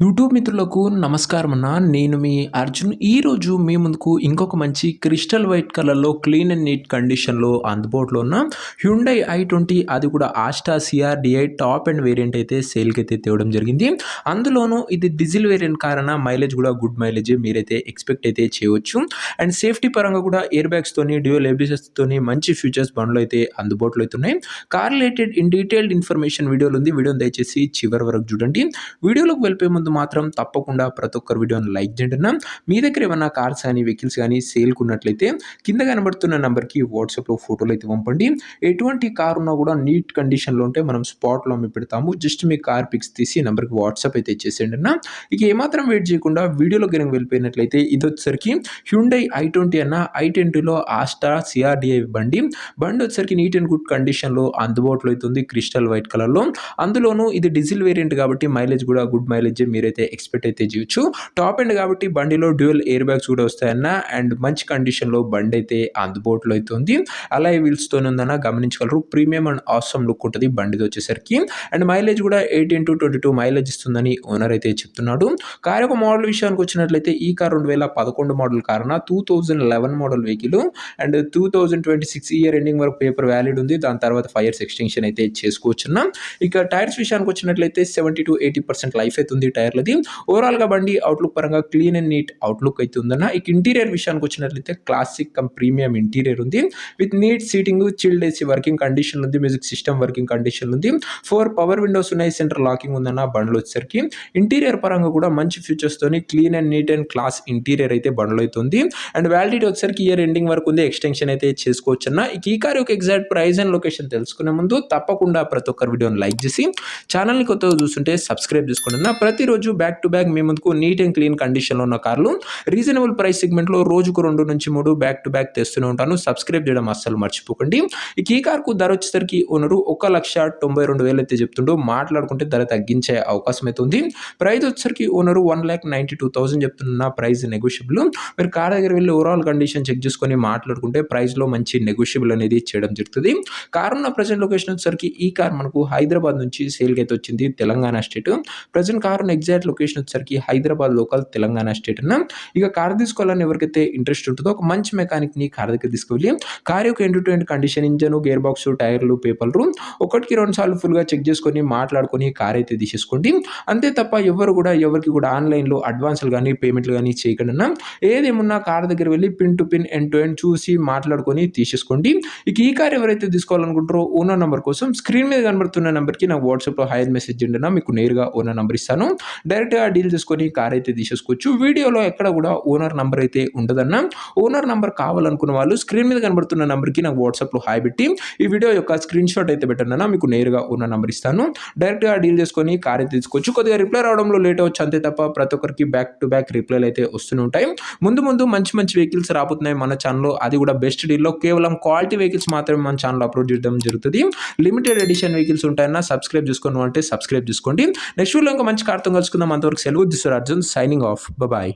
YouTube మిత్రులకు నమస్కారం అన్న. నేను మీ అర్జున్. ఈరోజు మీ ముందుకు ఇంకొక మంచి క్రిస్టల్ వైట్ కలర్‌లో క్లీన్ అండ్ నీట్ కండిషన్‌లో అందుబాటులో ఉన్న హ్యుండై ఐ20 అది కూడా Asta CR-DI top end variant అయితే సేల్‌కైతే తేవడం జరిగింది. అందులోనూ ఇది డీజిల్ వేరియంట్ కారణ మైలేజ్ కూడా గుడ్ మైలేజే మీరైతే ఎక్స్‌పెక్ట్ అయితే చేయవచ్చు. అండ్ సేఫ్టీ పరంగా కూడా ఎయిర్ బ్యాగ్స్‌తోని, డ్యూయల్ ఏబిఎస్‌తోని మంచి ఫీచర్స్ బండ్లో అయితే అందుబాటులో అయితే ఉన్నాయి. Car related in detailed information వీడియోలో ఉంది. వీడియోని దయచేసి చివరి వరకు చూడండి. వీడియోలోకి వెళ్ళిపోయే ముందు మాత్రం తప్పకుండా ప్రతి ఒక్కరు వీడియోని లైక్ చేయండి అన్న. మీ దగ్గర ఏమన్నా కార్స్ కానీ వెహికల్స్ కానీ సేల్‌కి ఉన్నట్లయితే కింద కనబడుతున్న నంబర్‌కి వాట్సాప్‌లో ఫోటోలు అయితే పంపండి. ఎటువంటి కార్ ఉన్నా కూడా నీట్ కండిషన్‌లో ఉంటే మనం స్పాట్‌లో అమ్మి పెడతాము. జస్ట్ మీ కార్ పిక్స్ తీసి నంబర్‌కి వాట్సాప్ అయితే చేసేయండి అన్న. ఇక ఏమాత్రం వెయిట్ చేయకుండా వీడియోలోకి గనుక వెళ్ళిపోయినట్లయితే ఇదొచ్చేసరికి హ్యుండై ఐ20 అన్న. ఐ20లో ఆస్టా CR-DI బండి. బండి వచ్చేసరికి నీట్ అండ్ గుడ్ కండిషన్‌లో అందుబాటులో అయితే ఉంది. క్రిస్టల్ వైట్ కలర్‌లో. అందులోనూ ఇది డీజిల్ వేరియంట్ కాబట్టి మైలేజ్ కూడా గుడ్ మైలేజే మీరైతే ఎక్స్‌పెక్ట్ అయితే చేయొచ్చు. టాప్ ఎండ్ కాబట్టి బండిలో డ్యూయల్ ఎయిర్ బ్యాగ్స్ కూడా వస్తాయన్న. అండ్ మంచి కండిషన్‌లో బండి అయితే అందుబాటులో అయితే ఉంది. అలాయ్ వీల్స్‌తోని ఉందన్న గమనించగలరు. ప్రీమియం అండ్ ఆసమ్ లుక్ ఉంటది బండిది వచ్చేసరికి. అండ్ మైలేజ్ కూడా 18-22 మైలేజ్ ఇస్తుందని ఓనర్ అయితే చెప్తున్నాడు. కార్ యొక్క మోడల్ విషయానికి వచ్చినట్లయితే ఈ కార్ 2011 మోడల్ కారున 2011 model vehicle. And 2026 year ending వరకు పేపర్ వ్యాలిడ్ ఉంది. దాని తర్వాత 5 ఇయర్స్ ఎక్స్టెన్షన్ అయితే చేసుకోవచ్చున్న. ఇక టైర్స్ విషయానికి వచ్చినట్లయితే 70-80% లైఫ్ అయితే ఉంది టైర్లది. ఓవరాల్‌గా బండి అవుట్‌లుక్ పరంగా క్లీన్ అండ్ నీట్ అవుట్‌లుక్ అయితే ఉందన్న. ఇక ఇంటీరియర్ విషయానికి వచ్చినట్లయితే క్లాసిక్ కమ్ ప్రీమియం ఇంటీరియర్ ఉంది. With neat seating, chilled AC working condition ఉంది. మ్యూజిక్ సిస్టమ్ వర్కింగ్ కండిషన్ ఉంది. 4 పవర్ విండోస్ ఉన్నాయి. సెంటర్ లాకింగ్ ఉందన్న బండిలో వచ్చేసరికి. ఇంటీరియర్ పరంగా కూడా మంచి ఫీచర్స్ తోని clean and neat and class interior అయితే బండిలో అయితే ఉంది. అండ్ వ్యాలిడిటీ వచ్చేసరికి ఇయర్ ఎండింగ్ వరకు ఉంది. ఎక్స్టెన్షన్ అయితే చేసుకోవచ్చన్న. ఇక ఈ కార్ యొక్క ఎగ్జాక్ట్ ప్రైస్ అండ్ లొకేషన్ తెలుసుకునే ముందు తప్పకుండా ప్రతి ఒక్కరు వీడియోని లైక్ చేసి ఛానల్‌ని కొత్తగా చూస్తుంటే సబ్స్క్రైబ్ చేసుకోండి అన్న. ప్రతిరోజు బ్యాక్ టు బ్యాక్ మీ ముందుకు నీట్ అండ్ క్లీన్ కండిషన్‌లో ఉన్న కార్లు రీజనబుల్ ప్రైస్ సెగ్మెంట్‌లో రోజుకు 2-3 బ్యాక్ టు బ్యాక్ తెస్తూనే ఉంటాను. సబ్స్క్రైబ్ చేయడం అస్సలు మర్చిపోకండి. ఇక ఈ కార్‌కు ధర వచ్చేసరికి ఓనరు 1,92,200 అయితే చెప్తుండు. మాట్లాడుకుంటే ధర తగ్గించే అవకాశం అయితే ఉంది. ప్రైస్ వచ్చేసరికి ఓనరు 1,92,000 చెప్తున్న. Price negotiable. మీరు కార్ దగ్గర వెళ్ళి ఓవరాల్ కండిషన్ చెక్ చేసుకొని మాట్లాడుకుంటే ప్రైస్‌లో మంచి నెగోషియబుల్ అనేది చేయడం జరుగుతుంది. కార్ ఉన్న ప్రెజెంట్ లొకేషన్ వచ్చేసరికి ఈ కార్ మనకు హైదరాబాద్ నుంచి సేల్‌కి అయితే వచ్చింది. తెలంగాణ స్టేట్. ప్రెజెంట్ కార్ ఉన్న ఎగ్జాక్ట్ లొకేషన్ వచ్చేసరికి హైదరాబాద్ లోకల్ తెలంగాణ స్టేట్ అన్న. ఇక కార్ తీసుకోవాలని ఎవరికైతే ఇంట్రెస్ట్ ఉంటుందో ఒక మంచి మెకానిక్‌ని కార్ దగ్గర తీసుకెళ్ళి కార్ యొక్క end to end condition, engine, gear box, టైర్లు, పేపర్లు ఒకటికి 2 సార్లు ఫుల్‌గా చెక్ చేసుకొని మాట్లాడుకొని కార్ అయితే తీసేసుకోండి. అంతే తప్ప ఎవరికి కూడా ఆన్‌లైన్‌లో అడ్వాన్స్‌లు గాని, పేమెంట్‌లు గాని చేయకండి అన్న. ఏదేమున్నా కార్ దగ్గర వెళ్ళి pin to pin, end to end చూసి మాట్లాడుకొని తీసేసుకోండి. ఇక ఈ కార్ ఎవరైతే తీసుకోవాలనుకుంటారో ఓనర్ నంబర్ కోసం స్క్రీన్ మీద కనబడుతున్న నంబర్‌కి నాకు వాట్సాప్‌లో హాయ్ అని మెసేజ్ చేయండి అన్న. మీకు నేరుగా ఓనర్ నంబర్ ఇస్తాను. డైరెక్ట్‌గా డీల్ చేసుకొని కార్ అయితే తీసేసుకోవచ్చు. వీడియోలో ఎక్కడ కూడా ఓనర్ నంబర్ అయితే ఉండదన్న. ఓనర్ నంబర్ కావాలనుకున్న వాళ్ళు స్క్రీన్ మీద కనబడుతున్న నంబర్‌కి నాకు వాట్సాప్‌లో హాయ్ పెట్టి ఈ వీడియో యొక్క స్క్రీన్‌షాట్ అయితే పెట్టండి అన్న. మీకు నేరుగా ఓనర్ నంబర్ ఇస్తాను. డైరెక్ట్‌గా డీల్ చేసుకొని కార్ అయితే తీసుకోవచ్చు. కొద్దిగా రిప్లై రావడంలో లేట్ అవ్వచ్చు అంతే తప్ప ప్రతి ఒక్కరికి బ్యాక్ టు బ్యాక్ రిప్లైలు అయితే వస్తూనే ఉంటాయి. ముందు మంచి వెహికల్స్ రాబోతున్నాయి మన ఛానల్‌లో. అది కూడా బెస్ట్ డీల్‌లో కేవలం క్వాలిటీ వెహికల్స్ మాత్రమే మన ఛానల్‌లో అప్లోడ్ చేయడం జరుగుతుంది. లిమిటెడ్ ఎడిషన్ వెహికల్స్ ఉంటాయన్న. సబ్స్క్రైబ్ చేసుకోను అంటే సబ్స్క్రైబ్ చేసుకోండి. నెక్స్ట్ వీడియోలో ఇంకా మంచి కార్తో కలుసుకుందాం. అంతవరకు సెలవు. This is Arjun signing off. Bye.